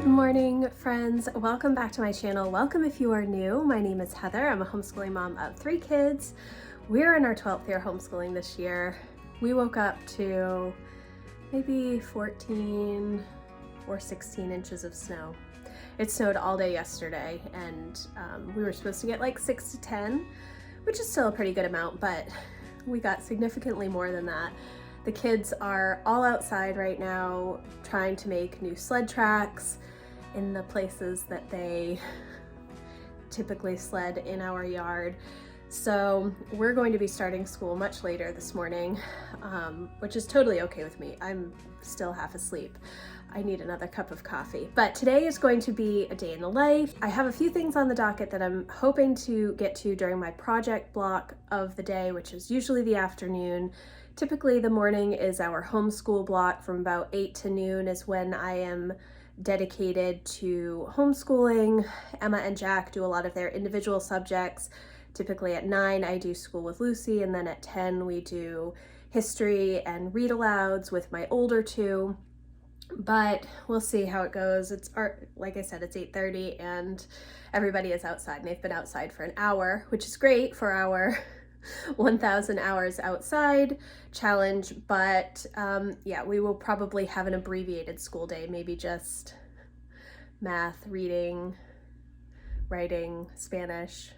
Good morning, friends. Welcome back to my channel. Welcome if you are new. My name is Heather. I'm a homeschooling mom of 3 kids. We're in our 12th year homeschooling this year. We woke up to maybe 14 or 16 inches of snow. It snowed all day yesterday, and we were supposed to get like 6 to 10, which is still a pretty good amount, but we got significantly more than that. The kids are all outside right now trying to make new sled tracks in the places that they typically sled in our yard. So we're going to be starting school much later this morning, which is totally okay with me. I'm still half asleep. I need another cup of coffee. But today is going to be a day in the life. I have a few things on the docket that I'm hoping to get to during my project block of the day, which is usually the afternoon. Typically the morning is our homeschool block. From about 8 to noon is when I am dedicated to homeschooling. Emma and Jack do a lot of their individual subjects. Typically at 9 I do school with Lucy, and then at 10 we do history and read alouds with my older two. But we'll see how it goes. Like I said, it's 8:30 and everybody is outside, and they've been outside for an hour, which is great for our 1,000 hours outside challenge. But yeah, we will probably have an abbreviated school day, maybe just math, reading, writing, Spanish.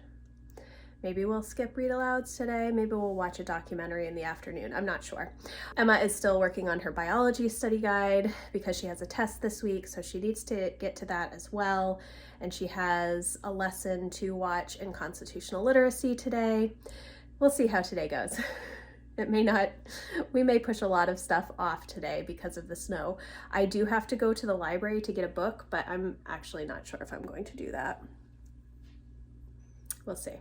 Maybe we'll skip read alouds today. Maybe we'll watch a documentary in the afternoon. I'm not sure. Emma is still working on her biology study guide because she has a test this week, so she needs to get to that as well. And she has a lesson to watch in constitutional literacy today. We'll see how today goes. It may not, we may push a lot of stuff off today because of the snow. I do have to go to the library to get a book, but I'm actually not sure if I'm going to do that. We'll see.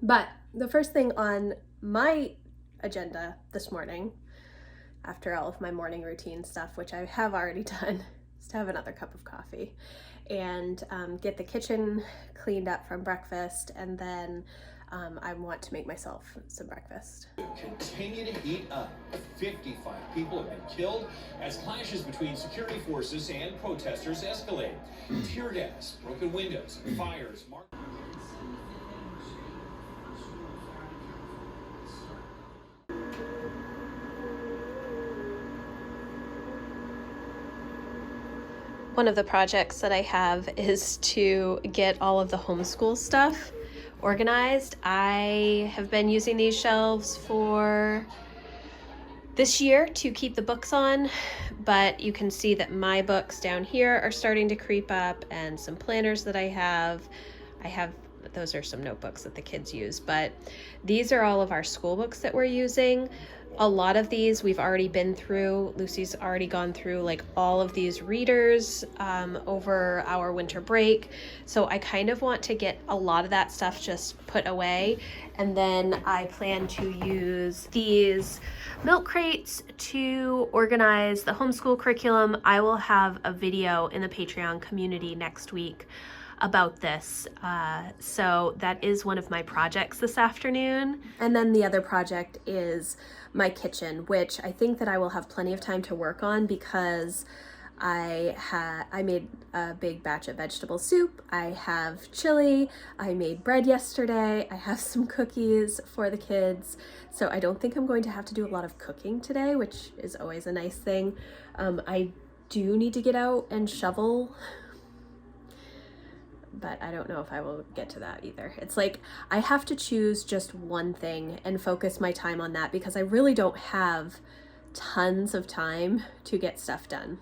But the first thing on my agenda this morning, after all of my morning routine stuff, which I have already done, is to have another cup of coffee and get the kitchen cleaned up from breakfast, and then I want to make myself some breakfast. Continue to heat up. 55 people have been killed as clashes between security forces and protesters escalate. Tear gas, broken windows, fires. One of the projects that I have is to get all of the homeschool stuff organized. I have been using these shelves for this year to keep the books on, but you can see that my books down here are starting to creep up, and some planners that I have, those are some notebooks that the kids use, but these are all of our school books that we're using. A lot of these we've already been through. Lucy's already gone through like all of these readers over our winter break. So I kind of want to get a lot of that stuff just put away. And then I plan to use these milk crates to organize the homeschool curriculum. I will have a video in the Patreon community next week about this. So that is one of my projects this afternoon. And then the other project is my kitchen, which I think that I will have plenty of time to work on because I made a big batch of vegetable soup. I have chili. I made bread yesterday. I have some cookies for the kids. So I don't think I'm going to have to do a lot of cooking today, which is always a nice thing. I do need to get out and shovel, but I don't know if I will get to that either. It's like I have to choose just one thing and focus my time on that because I really don't have tons of time to get stuff done.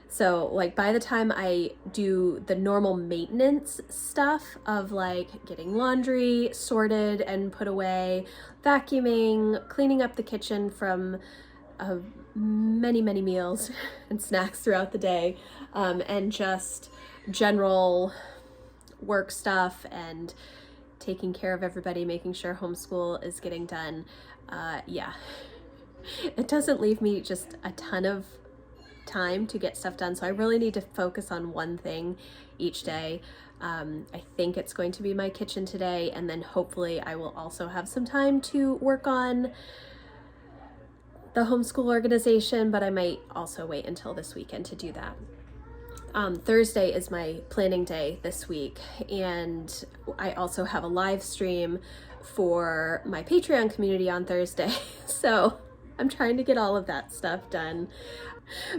So like by the time I do the normal maintenance stuff of like getting laundry sorted and put away, vacuuming, cleaning up the kitchen from many meals and snacks throughout the day, and just general work stuff and taking care of everybody, making sure homeschool is getting done. Yeah, it doesn't leave me just a ton of time to get stuff done. So I really need to focus on one thing each day. I think it's going to be my kitchen today, and then hopefully I will also have some time to work on the homeschool organization, but I might also wait until this weekend to do that. Thursday is my planning day this week, and I also have a live stream for my Patreon community on Thursday. So I'm trying to get all of that stuff done.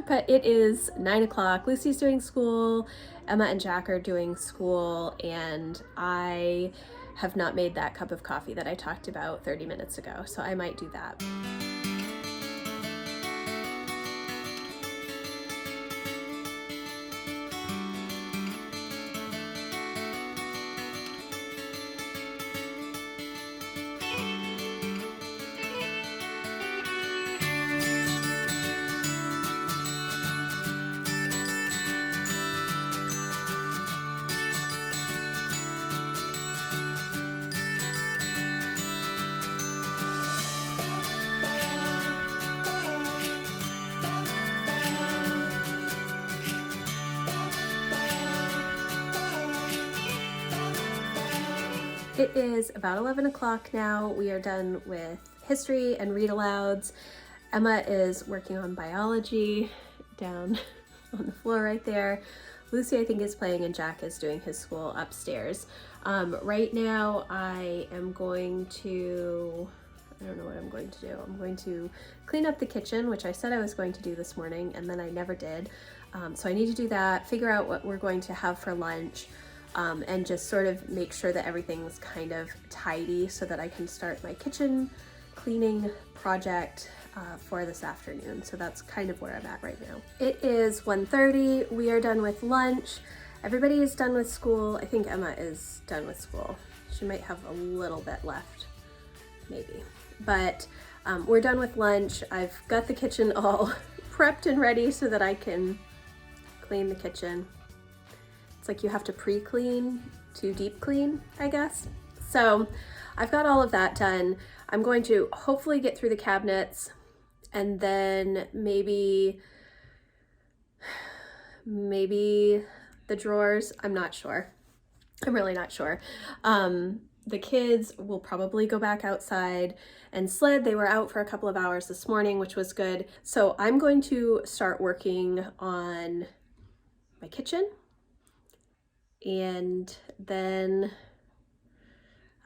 But it is 9 o'clock. Lucy's doing school, Emma and Jack are doing school, and I have not made that cup of coffee that I talked about 30 minutes ago, so I might do that. It is about 11 o'clock now. We are done with history and read alouds. Emma is working on biology down on the floor right there. Lucy, I think, is playing, and Jack is doing his school upstairs. Right now I am going to, I don't know what I'm going to do. I'm going to clean up the kitchen, which I said I was going to do this morning, and then I never did. So I need to do that, figure out what we're going to have for lunch, and just sort of make sure that everything's kind of tidy so that I can start my kitchen cleaning project for this afternoon. So that's kind of where I'm at right now. It is 1:30. We are done with lunch. Everybody is done with school. I think Emma is done with school. She might have a little bit left, maybe. But we're done with lunch. I've got the kitchen all prepped and ready so that I can clean the kitchen. It's like you have to pre-clean to deep clean, I guess. So I've got all of that done. I'm going to hopefully get through the cabinets, and then maybe the drawers. I'm not sure. I'm really not sure. The kids will probably go back outside and sled. They were out for a couple of hours this morning, which was good. So I'm going to start working on my kitchen, and then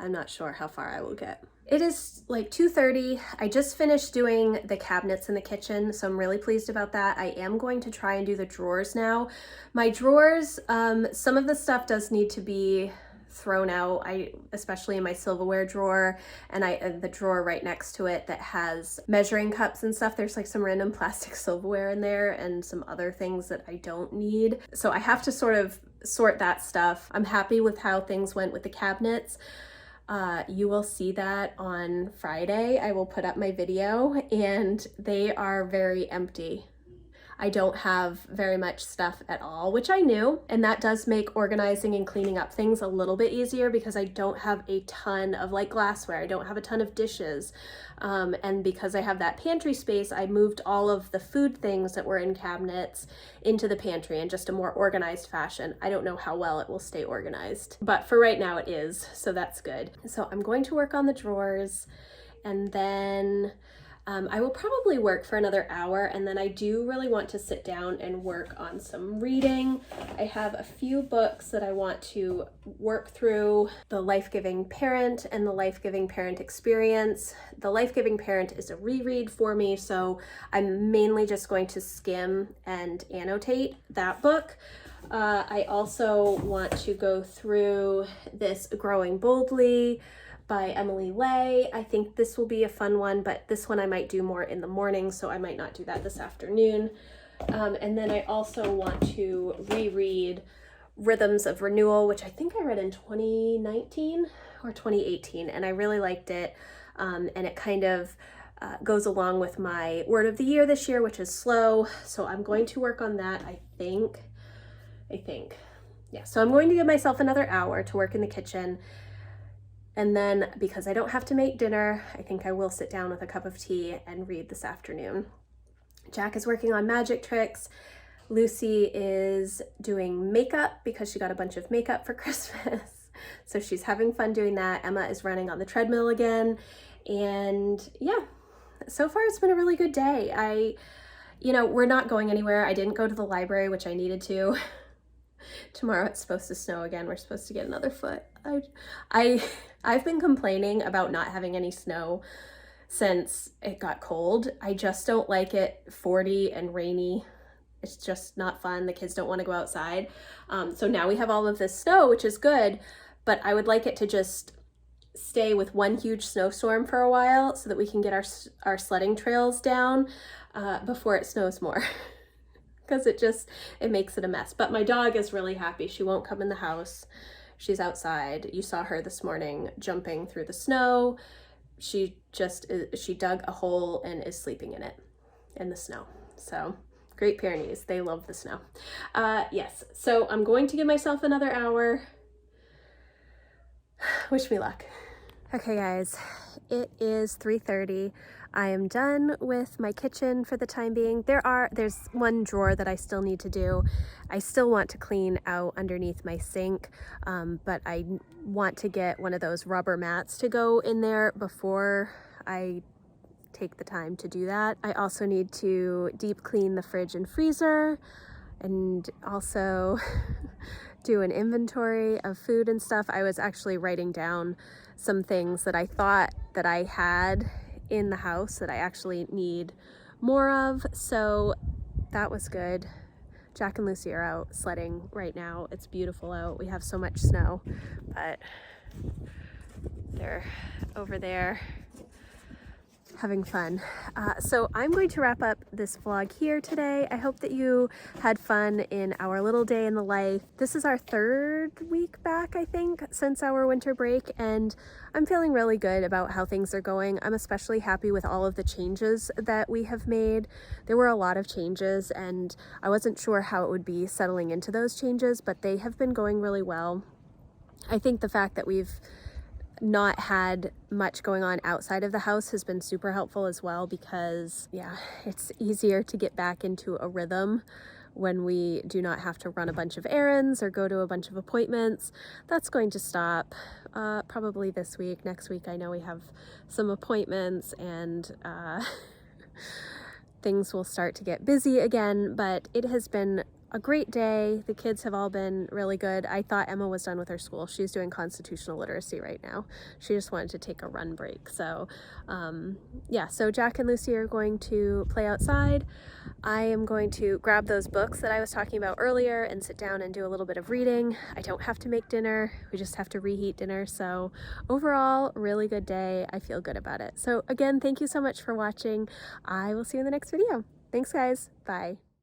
I'm not sure how far I will get. It is like 2:30. I just finished doing the cabinets in the kitchen, so I'm really pleased about that. I am going to try and do the drawers now. My drawers, some of the stuff does need to be thrown out, especially in my silverware drawer, and the drawer right next to it that has measuring cups and stuff. There's like some random plastic silverware in there and some other things that I don't need. So I have to sort of sort that stuff. I'm happy with how things went with the cabinets. You will see that on Friday. I will put up my video, and they are very empty. I don't have very much stuff at all, which I knew, and that does make organizing and cleaning up things a little bit easier because I don't have a ton of like glassware. I don't have a ton of dishes. And because I have that pantry space, I moved all of the food things that were in cabinets into the pantry in just a more organized fashion. I don't know how well it will stay organized, but for right now it is, so that's good. So I'm going to work on the drawers, and then I will probably work for another hour, and then I do really want to sit down and work on some reading. I have a few books that I want to work through. The Life-Giving Parent and The Life-Giving Parent Experience. The Life-Giving Parent is a reread for me, so I'm mainly just going to skim and annotate that book. I also want to go through this Growing Boldly by Emily Lay. I think this will be a fun one, but this one I might do more in the morning, so I might not do that this afternoon. And then I also want to reread Rhythms of Renewal, which I think I read in 2019 or 2018, and I really liked it. And it kind of goes along with my word of the year this year, which is slow. So I'm going to work on that, I think. Yeah, so I'm going to give myself another hour to work in the kitchen. And then, because I don't have to make dinner, I think I will sit down with a cup of tea and read this afternoon. Jack is working on magic tricks. Lucy is doing makeup because she got a bunch of makeup for Christmas. So she's having fun doing that. Emma is running on the treadmill again. And yeah, so far it's been a really good day. you know, we're not going anywhere. I didn't go to the library, which I needed to. Tomorrow it's supposed to snow again. We're supposed to get another foot. I've been complaining about not having any snow since it got cold. I just don't like it 40 and rainy. It's just not fun. The kids don't want to go outside. So now we have all of this snow, which is good, but I would like it to just stay with one huge snowstorm for a while so that we can get our sledding trails down before it snows more. Because it makes it a mess. But my dog is really happy. She won't come in the house. She's outside. You saw her this morning jumping through the snow. She dug a hole and is sleeping in it, in the snow. So Great Pyrenees, they love the snow. Yes, so I'm going to give myself another hour. Wish me luck. Okay guys, it is 3:30. I am done with my kitchen for the time being. There's one drawer that I still need to do. I still want to clean out underneath my sink, but I want to get one of those rubber mats to go in there before I take the time to do that. I also need to deep clean the fridge and freezer, and also do an inventory of food and stuff. I was actually writing down some things that I thought that I had in the house that I actually need more of, so that was good. Jack and Lucy are out sledding right now. It's beautiful out. We have so much snow, but they're over there having fun. So I'm going to wrap up this vlog here today. I hope that you had fun in our little day in the life. This is our 3rd week back, I think, since our winter break, and I'm feeling really good about how things are going. I'm especially happy with all of the changes that we have made. There were a lot of changes, and I wasn't sure how it would be settling into those changes, but they have been going really well. I think the fact that we've not had much going on outside of the house has been super helpful as well, because yeah, it's easier to get back into a rhythm when we do not have to run a bunch of errands or go to a bunch of appointments. That's going to stop probably this week. Next week I know we have some appointments, and things will start to get busy again, but it has been a great day. The kids have all been really good. I thought Emma was done with her school. She's doing constitutional literacy right now. She just wanted to take a run break. So yeah, so Jack and Lucy are going to play outside. I am going to grab those books that I was talking about earlier and sit down and do a little bit of reading. I don't have to make dinner. We just have to reheat dinner. So overall, really good day. I feel good about it. So again, thank you so much for watching. I will see you in the next video. Thanks guys. Bye.